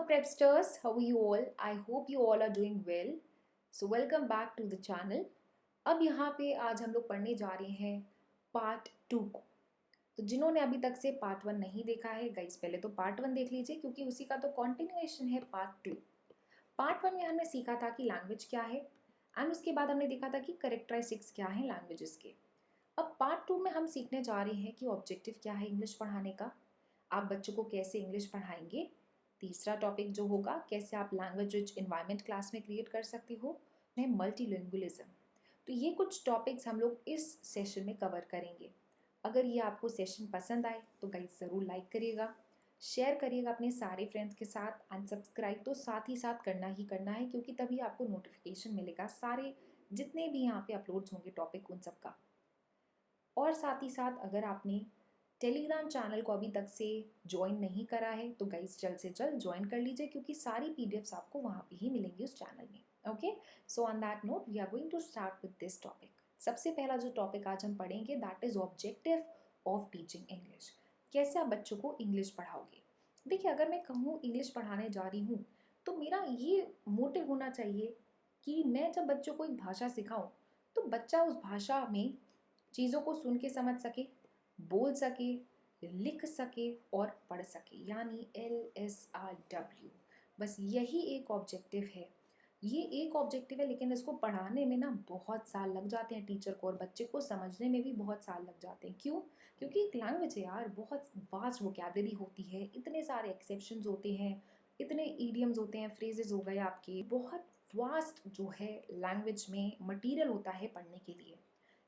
Prepsters, how are you all? I hope you all are doing well. So welcome back to the channel. अब यहाँ पे आज हम लोग पढ़ने जा रहे हैं पार्ट 2 को। तो जिन्होंने अभी तक से पार्ट 1 नहीं देखा है गाइस, पहले तो पार्ट 1 देख लीजिए क्योंकि उसी का तो कंटिन्यूएशन है पार्ट 2। पार्ट 1 में हमने सीखा था कि लैंग्वेज क्या है एंड उसके बाद हमने देखा था कि करेक्टरिस्टिक्स क्या है लैंग्वेजेस के। अब पार्ट 2 में हम सीखने जा रहे हैं कि ऑब्जेक्टिव क्या है इंग्लिश पढ़ाने का, आप बच्चों को कैसे इंग्लिश पढ़ाएंगे। तीसरा टॉपिक जो होगा, कैसे आप लैंग्वेज रिच इन्वायरमेंट क्लास में क्रिएट कर सकते हो, मल्टीलिंगुअलिज्म। तो ये कुछ टॉपिक्स हम लोग इस सेशन में कवर करेंगे। अगर ये आपको सेशन पसंद आए तो गाइस ज़रूर लाइक करिएगा, शेयर करिएगा अपने सारे फ्रेंड्स के साथ एंड सब्सक्राइब तो साथ ही साथ करना ही करना है, क्योंकि तभी आपको नोटिफिकेशन मिलेगा सारे जितने भी यहाँ पे अपलोड्स होंगे टॉपिक उन सब का। और साथ ही साथ अगर आपने टेलीग्राम चैनल को अभी तक से ज्वाइन नहीं करा है तो गाइस जल्द से जल्द ज्वाइन कर लीजिए, क्योंकि सारी पीडीएफ्स आपको वहाँ पे ही मिलेंगी उस चैनल में। Okay, so on that note we are going to start with this topic. सबसे पहला जो टॉपिक आज हम पढ़ेंगे that is objective of teaching English. कैसे आप बच्चों को इंग्लिश पढ़ाओगे। देखिए, अगर मैं कहूँ इंग्लिश पढ़ाने जा रही हूँ तो मेरा ये मोटिव होना चाहिए कि मैं जब बच्चों को एक भाषा सिखाऊं तो बच्चा उस भाषा में चीज़ों को सुन के समझ सके, बोल सके, लिख सके और पढ़ सके, यानी LSRW। बस यही एक ऑब्जेक्टिव है। ये एक ऑब्जेक्टिव है, लेकिन इसको पढ़ाने में ना बहुत साल लग जाते हैं टीचर को, और बच्चे को समझने में भी बहुत साल लग जाते हैं। क्यों? क्योंकि एक लैंग्वेज है यार, बहुत वास्ट वोकैबलरी होती है, इतने सारे एक्सेप्शंस होते हैं, इतने ईडियम्स होते हैं, फ्रेजेस हो गए आपके, बहुत वास्ट जो है लैंग्वेज में मटीरियल होता है पढ़ने के लिए।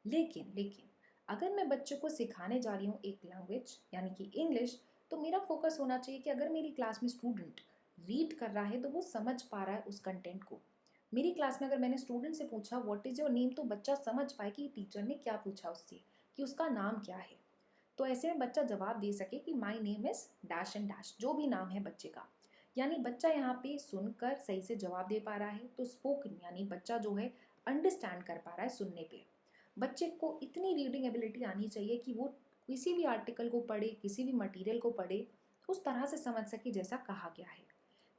लेकिन अगर मैं बच्चों को सिखाने जा रही हूँ एक लैंग्वेज यानी कि इंग्लिश, तो मेरा फोकस होना चाहिए कि अगर मेरी क्लास में स्टूडेंट रीड कर रहा है तो वो समझ पा रहा है उस कंटेंट को। मेरी क्लास में अगर मैंने स्टूडेंट से पूछा व्हाट इज़ योर नेम, तो बच्चा समझ पाए कि टीचर ने क्या पूछा उससे, कि उसका नाम क्या है। तो ऐसे में बच्चा जवाब दे सके कि my name is dash and dash, जो भी नाम है बच्चे का। यानी बच्चा यहाँ पे सुनकर सही से जवाब दे पा रहा है। तो स्पोकन यानी बच्चा जो है अंडरस्टैंड कर पा रहा है सुनने पे। बच्चे को इतनी रीडिंग एबिलिटी आनी चाहिए कि वो किसी भी आर्टिकल को पढ़े, किसी भी मटेरियल को पढ़े, उस तरह से समझ सके जैसा कहा गया है।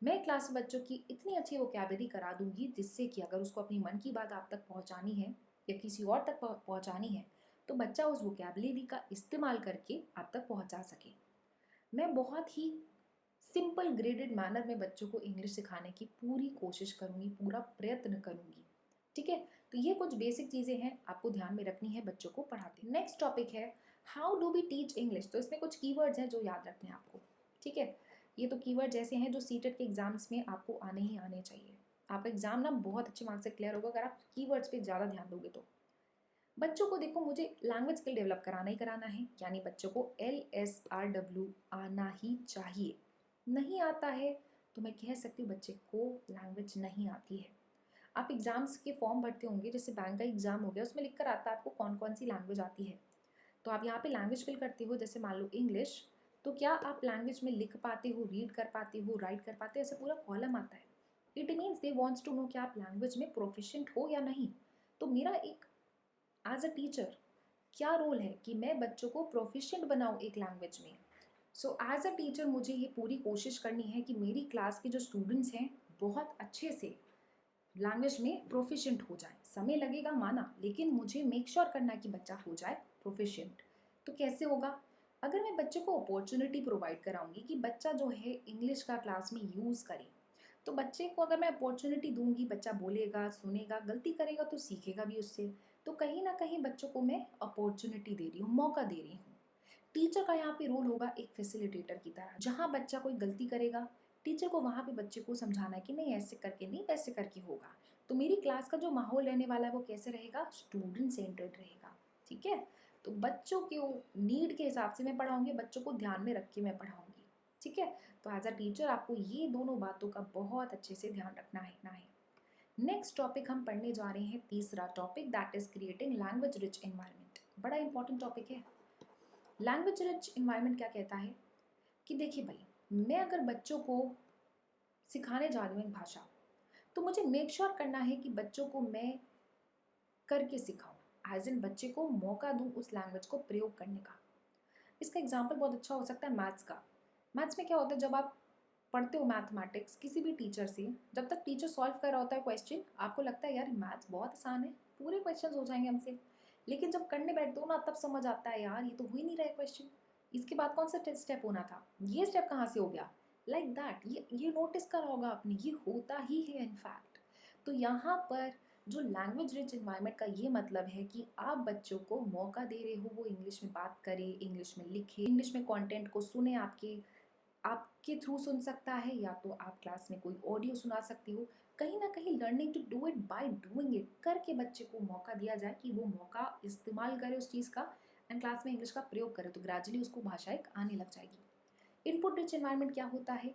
मैं क्लास में बच्चों की इतनी अच्छी वोकैबलरी करा दूंगी जिससे कि अगर उसको अपनी मन की बात आप तक पहुंचानी है या किसी और तक पहुंचानी है तो बच्चा उस वोकैबलरी का इस्तेमाल करके आप तक पहुंचा सके। मैं बहुत ही सिंपल ग्रेडेड मैनर में बच्चों को इंग्लिश सिखाने की पूरी कोशिश करूंगी, पूरा प्रयत्न करूंगी। ठीक है, तो ये कुछ बेसिक चीज़ें हैं आपको ध्यान में रखनी है बच्चों को पढ़ाते। नेक्स्ट टॉपिक है how do we teach English. तो इसमें कुछ कीवर्ड्स हैं जो याद रखने हैं आपको। ठीक है, ये तो कीवर्ड जैसे हैं जो सीटेट के एग्जाम्स में आपको आने ही आने चाहिए। आपका एग्जाम ना बहुत अच्छे मार्क्स से क्लियर होगा अगर आप कीवर्ड्स पे ज़्यादा ध्यान दोगे। तो बच्चों को देखो, मुझे लैंग्वेज स्किल डेवलप कराना ही कराना है, यानी बच्चों को LSRW आना ही चाहिए। नहीं आता है तो मैं कह सकती हूँ बच्चे को लैंग्वेज नहीं आती है। आप एग्ज़ाम्स के फॉर्म भरते होंगे, जैसे बैंक का एग्ज़ाम हो गया, उसमें लिख कर आता है आपको कौन कौन सी लैंग्वेज आती है। तो आप यहाँ पे लैंग्वेज फिल करते हो, जैसे मान लो इंग्लिश, तो क्या आप लैंग्वेज में लिख पाते हो, रीड कर पाते हो, राइट कर पाते हो, ऐसे पूरा कॉलम आता है। It means they wants to know कि आप लैंग्वेज में प्रोफिशिएंट हो या नहीं। तो मेरा एक एज अ टीचर क्या रोल है कि मैं बच्चों को प्रोफिशिएंट बनाऊँ एक लैंग्वेज में। सो एज अ टीचर मुझे ये पूरी कोशिश करनी है कि मेरी क्लास के जो स्टूडेंट्स हैं बहुत अच्छे से लैंग्वेज में प्रोफिशिएंट हो जाए। समय लगेगा माना, लेकिन मुझे मेक श्योर करना है कि बच्चा हो जाए प्रोफिशिएंट। तो कैसे होगा? अगर मैं बच्चे को अपॉर्चुनिटी प्रोवाइड कराऊंगी कि बच्चा जो है इंग्लिश का क्लास में यूज़ करे, तो बच्चे को अगर मैं अपॉर्चुनिटी दूंगी, बच्चा बोलेगा, सुनेगा, गलती करेगा तो सीखेगा भी उससे। तो कहीं ना कहीं बच्चों को मैं अपॉर्चुनिटी दे रही हूँ, मौका दे रही हूँ। टीचर का यहाँ पे रोल होगा एक फैसिलिटेटर की तरह। जहाँ बच्चा कोई गलती करेगा, टीचर को वहाँ पे बच्चे को समझाना है कि नहीं ऐसे करके नहीं, वैसे करके होगा। तो मेरी क्लास का जो माहौल रहने वाला है वो कैसे रहेगा? स्टूडेंट सेंटर्ड रहेगा। ठीक है, तो बच्चों के नीड के हिसाब से मैं पढ़ाऊंगी, बच्चों को ध्यान में रख के मैं पढ़ाऊंगी। ठीक है, तो एज अ टीचर आपको ये दोनों बातों का बहुत अच्छे से ध्यान रखना है। नेक्स्ट टॉपिक हम पढ़ने जा रहे हैं, तीसरा topic, that is creating language rich environment. बड़ा इंपॉर्टेंट टॉपिक है। लैंग्वेज रिच इन्वायरमेंट क्या कहता है कि देखिए भाई, मैं अगर बच्चों को सिखाने जा रही हूँ एक भाषा, तो मुझे मेक श्योर करना है कि बच्चों को मैं करके सिखाऊं, एज इन बच्चे को मौका दूं उस लैंग्वेज को प्रयोग करने का। इसका एग्जाम्पल बहुत अच्छा हो सकता है मैथ्स का। मैथ्स में क्या होता है, जब आप पढ़ते हो मैथमेटिक्स किसी भी टीचर से, जब तक टीचर सॉल्व कर रहा होता है क्वेश्चन, आपको लगता है यार मैथ्स बहुत आसान है, पूरे क्वेश्चन हो जाएंगे हमसे। लेकिन जब करने बैठते हो ना, तब समझ आता है यार ये तो हो ही नहीं रहा है क्वेश्चन, इसके बाद कौन सा स्टेप होना था, ये स्टेप कहाँ से हो गया, लाइक दैट। ये नोटिस करा होगा आपने, ये होता ही है इनफैक्ट। तो यहाँ पर जो लैंग्वेज रिच इन्वायरमेंट का ये मतलब है कि आप बच्चों को मौका दे रहे हो, वो इंग्लिश में बात करे, इंग्लिश में लिखे, इंग्लिश में कंटेंट को सुने, आपके थ्रू सुन सकता है, या तो आप क्लास में कोई ऑडियो सुना सकते हो। कहीं ना कहीं learning to do it by doing it करके बच्चे को मौका दिया जाए कि वो मौका इस्तेमाल करे उस चीज़ का, एंड क्लास में इंग्लिश का प्रयोग करे, तो ग्रेजुअली उसको भाषा एक आने लग जाएगी। इनपुट रिच एनवायरनमेंट क्या होता है?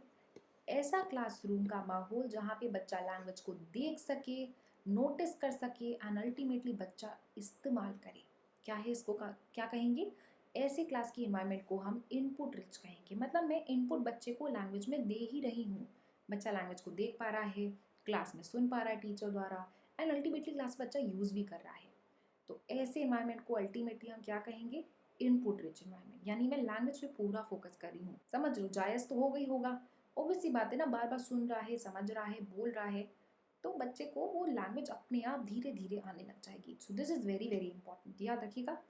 ऐसा क्लासरूम का माहौल जहाँ पे बच्चा लैंग्वेज को देख सके, नोटिस कर सके, एंड अल्टीमेटली बच्चा इस्तेमाल करे। क्या है इसको क्या कहेंगे? ऐसे क्लास की इन्वायरमेंट को हम इनपुट रिच कहेंगे। मतलब मैं इनपुट बच्चे को लैंग्वेज में दे ही रही हूँ, बच्चा लैंग्वेज को देख पा रहा है, क्लास में सुन पा रहा है टीचर द्वारा, एंड अल्टीमेटली क्लास बच्चा यूज़ भी कर रहा है। तो ऐसे इन्वायरमेंट को अल्टीमेटली हम क्या कहेंगे? Input rich environment. यानी मैं लैंग्वेज पे पूरा फोकस कर रही हूँ। समझ लो, जायज़ तो हो गई होगा, ऑब्वियस सी बात है ना, बार बार सुन रहा है, समझ रहा है, बोल रहा है, तो बच्चे को वो लैंग्वेज अपने आप धीरे धीरे आने लग जाएगी। So this is very very important, याद रखिएगा।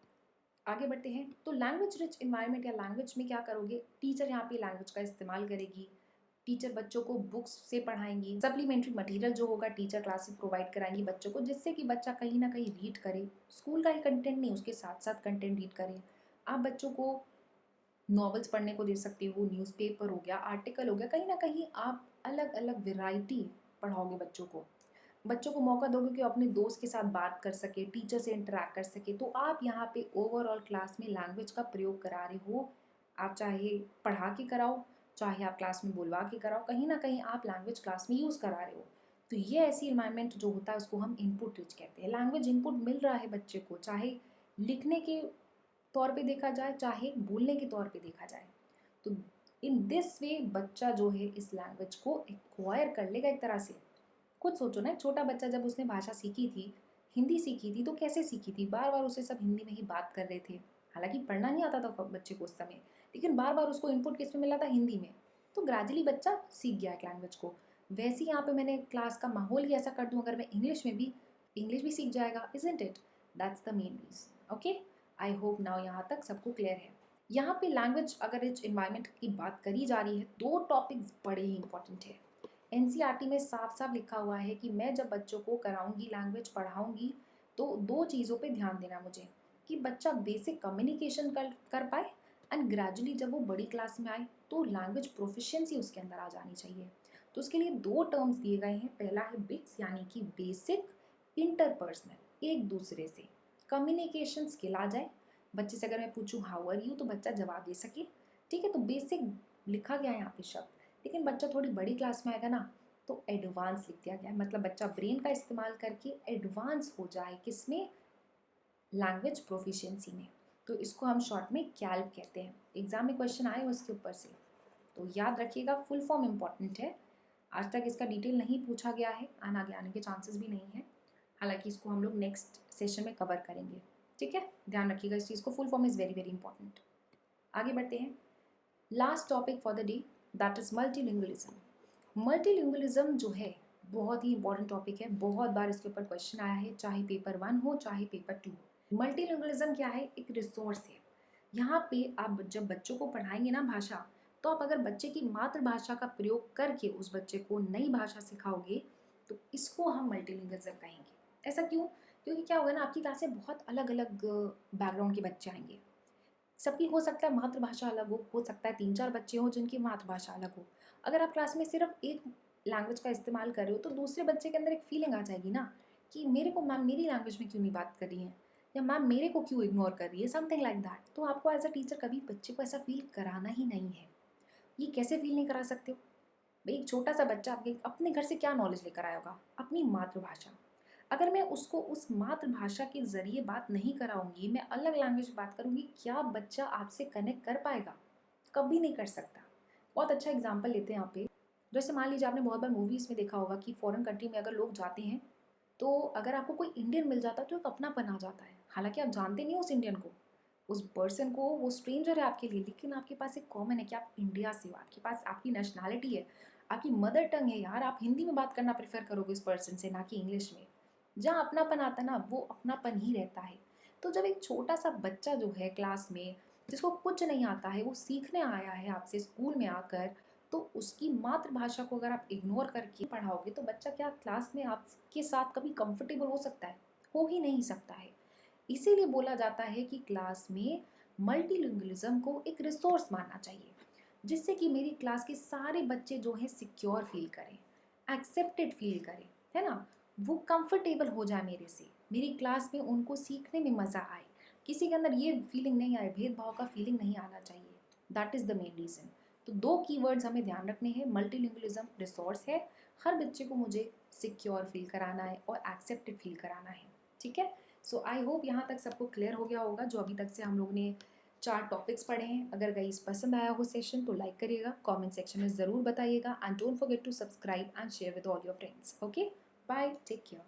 आगे बढ़ते हैं। तो लैंग्वेज रिच इन्वायरमेंट या लैंग्वेज में क्या करोगे? टीचर यहाँ पे लैंग्वेज का इस्तेमाल करेगी, टीचर बच्चों को बुक्स से पढ़ाएंगी, सप्लीमेंट्री मटेरियल जो होगा टीचर क्लास से प्रोवाइड कराएंगी बच्चों को, जिससे कि बच्चा कहीं ना कहीं रीड करे, स्कूल का ही कंटेंट नहीं, उसके साथ साथ कंटेंट रीड करे। आप बच्चों को नॉवेल्स पढ़ने को दे सकते हो, न्यूज़पेपर हो गया, आर्टिकल हो गया, कहीं ना कहीं आप अलग अलग वेराइटी पढ़ाओगे बच्चों को। बच्चों को मौका दोगे कि अपने दोस्त के साथ बात कर सके, टीचर से इंटरेक्ट कर सके। तो आप यहाँ पे ओवरऑल क्लास में लैंग्वेज का प्रयोग करा रहे हो। आप चाहे पढ़ा के कराओ, चाहे आप क्लास में बोलवा के कराओ, कहीं ना कहीं आप लैंग्वेज क्लास में यूज़ करा रहे हो। तो ये ऐसी इन्वायरमेंट जो होता है उसको हम इनपुट रिच कहते हैं। लैंग्वेज इनपुट मिल रहा है बच्चे को, चाहे लिखने के तौर पे देखा जाए, चाहे बोलने के तौर पे देखा जाए। तो इन दिस वे बच्चा जो है इस लैंग्वेज को एक्वायर कर लेगा एक तरह से। खुद सोचो ना, छोटा बच्चा जब उसने भाषा सीखी थी, हिंदी सीखी थी, तो कैसे सीखी थी? बार बार उसे सब हिंदी में ही बात कर रहे थे, हालांकि पढ़ना नहीं आता था बच्चे को उस समय, लेकिन बार बार उसको इनपुट किस में मिला था? हिंदी में। तो ग्रेजुअली बच्चा सीख गया एक लैंग्वेज को। वैसे ही यहाँ पे मैंने क्लास का माहौल ही ऐसा कर दूँ, अगर मैं इंग्लिश में भी, इंग्लिश भी सीख जाएगा, isn't it? That's the main reason. Okay, I hope now यहाँ तक सबको क्लियर है। यहाँ पे लैंग्वेज अगर रिच इन्वायरमेंट की बात करी जा रही है, दो टॉपिक्स बड़े ही इंपॉर्टेंट है। एनसीईआरटी में साफ साफ लिखा हुआ है कि मैं जब बच्चों को कराऊंगी, लैंग्वेज पढ़ाऊंगी, तो दो चीज़ों पे ध्यान देना मुझे, कि बच्चा बेसिक कम्युनिकेशन कर पाए, एंड ग्रेजुअली जब वो बड़ी क्लास में आए तो लैंग्वेज प्रोफिशिएंसी उसके अंदर आ जानी चाहिए। तो उसके लिए दो टर्म्स दिए गए हैं। पहला है बिक्स, यानी कि बेसिक इंटरपर्सनल, एक दूसरे से कम्युनिकेशन स्किल आ जाए। बच्चे से अगर मैं पूछूं हाउ आर यू, तो बच्चा जवाब दे सके। ठीक है, तो बेसिक लिखा गया है यहाँ पे शब्द। लेकिन बच्चा थोड़ी बड़ी क्लास में आएगा ना, तो एडवांस लिख दिया गया है, मतलब बच्चा ब्रेन का इस्तेमाल करके एडवांस हो जाए किसमें? लैंग्वेज प्रोफिशिएंसी में। तो इसको हम शॉर्ट में कैल्प कहते हैं। एग्जाम में क्वेश्चन आए उसके ऊपर से, तो याद रखिएगा, फुल फॉर्म इंपॉर्टेंट है। आज तक इसका डिटेल नहीं पूछा गया है, आगे आने के चांसेस भी नहीं है, हालांकि इसको हम लोग नेक्स्ट सेशन में कवर करेंगे। ठीक है, ध्यान रखिएगा इस चीज़ को, full form is very very important. आगे बढ़ते हैं। Last topic for the day, that is multilingualism. Multilingualism जो है बहुत ही इंपॉर्टेंट टॉपिक है, बहुत बार इसके ऊपर क्वेश्चन आया है, चाहे पेपर 1 हो चाहे पेपर 2 हो। मल्टीलिंगुअलिज्म क्या है? एक रिसोर्स है। यहाँ पे आप जब बच्चों को पढ़ाएंगे ना भाषा, तो आप अगर बच्चे की मातृभाषा का प्रयोग करके उस बच्चे को नई भाषा सिखाओगे, तो इसको हम मल्टीलिंगुअलिज्म कहेंगे। ऐसा क्यों? क्योंकि क्या होगा ना, आपकी क्लास में बहुत अलग अलग बैकग्राउंड के बच्चे आएंगे। सबकी हो सकता है मातृभाषा अलग हो सकता है 3-4 बच्चे हों जिनकी मातृभाषा अलग हो। अगर आप क्लास में सिर्फ एक लैंग्वेज का इस्तेमाल कर रहे हो, तो दूसरे बच्चे के अंदर एक फीलिंग आ जाएगी ना, कि मेरे को मैम मेरी लैंग्वेज में क्यों नहीं बात कर रही है, या मैम मेरे को क्यों इग्नोर कर रही है, समथिंग लाइक दैट। तो आपको एज अ टीचर कभी बच्चे को ऐसा फील कराना ही नहीं है। ये कैसे फील नहीं करा सकते हो भाई? एक छोटा सा बच्चा आपके अपने घर से क्या नॉलेज लेकर आया होगा? अपनी मातृभाषा। अगर मैं उसको उस मातृभाषा के ज़रिए बात नहीं कराऊंगी, मैं अलग लैंग्वेज में बात करूंगी, क्या बच्चा आपसे कनेक्ट कर पाएगा? कभी नहीं कर सकता। बहुत अच्छा एग्जाम्पल लेते हैं यहाँ पे। जैसे मान लीजिए आपने बहुत बार मूवीज़ में देखा होगा कि फॉरेन कंट्री में अगर लोग जाते हैं, तो अगर आपको कोई इंडियन मिल जाता है तो एक अपनापन आ जाता है, हालांकि आप जानते नहीं हो उस इंडियन को, उस पर्सन को, वो स्ट्रेंजर है आपके लिए, लेकिन आपके पास एक कॉमन है कि आप इंडिया से हो, आपके पास आपकी नेशनैलिटी है, आपकी मदर टंग है यार, आप हिंदी में बात करना प्रेफर करोगे उस पर्सन से, ना कि इंग्लिश में। जहाँ अपनापन आता है ना, वो अपनापन ही रहता है। तो जब एक छोटा सा बच्चा जो है क्लास में, जिसको कुछ नहीं आता है, वो सीखने आया है आपसे स्कूल में आकर, तो उसकी मातृभाषा को अगर आप इग्नोर करके पढ़ाओगे, तो बच्चा क्या क्लास में आपके साथ कभी कंफर्टेबल हो सकता है? हो ही नहीं सकता है। इसीलिए बोला जाता है कि क्लास में मल्टीलिंगुअलिज्म को एक रिसोर्स मानना चाहिए, जिससे कि मेरी क्लास के सारे बच्चे जो हैं सिक्योर फील करें, एक्सेप्टेड फील करें, है ना, वो कंफर्टेबल हो जाए मेरे से, मेरी क्लास में उनको सीखने में मज़ा आए, किसी के अंदर ये फीलिंग नहीं आए, भेदभाव का फीलिंग नहीं आना चाहिए। That is the main reason. तो दो कीवर्ड्स हमें ध्यान रखने हैं, मल्टीलिंगुअलिज्म रिसोर्स है, हर बच्चे को मुझे सिक्योर फील कराना है और एक्सेप्टेड फील कराना है। ठीक है। सो आई होप यहाँ तक सबको क्लियर हो गया होगा, जो अभी तक से हम लोग ने 4 टॉपिक्स पढ़े हैं। अगर गाइस पसंद आया हो सेशन तो लाइक करिएगा, कमेंट सेक्शन में ज़रूर बताइएगा, and don't forget to subscribe and share with all your friends. Okay, bye, take care.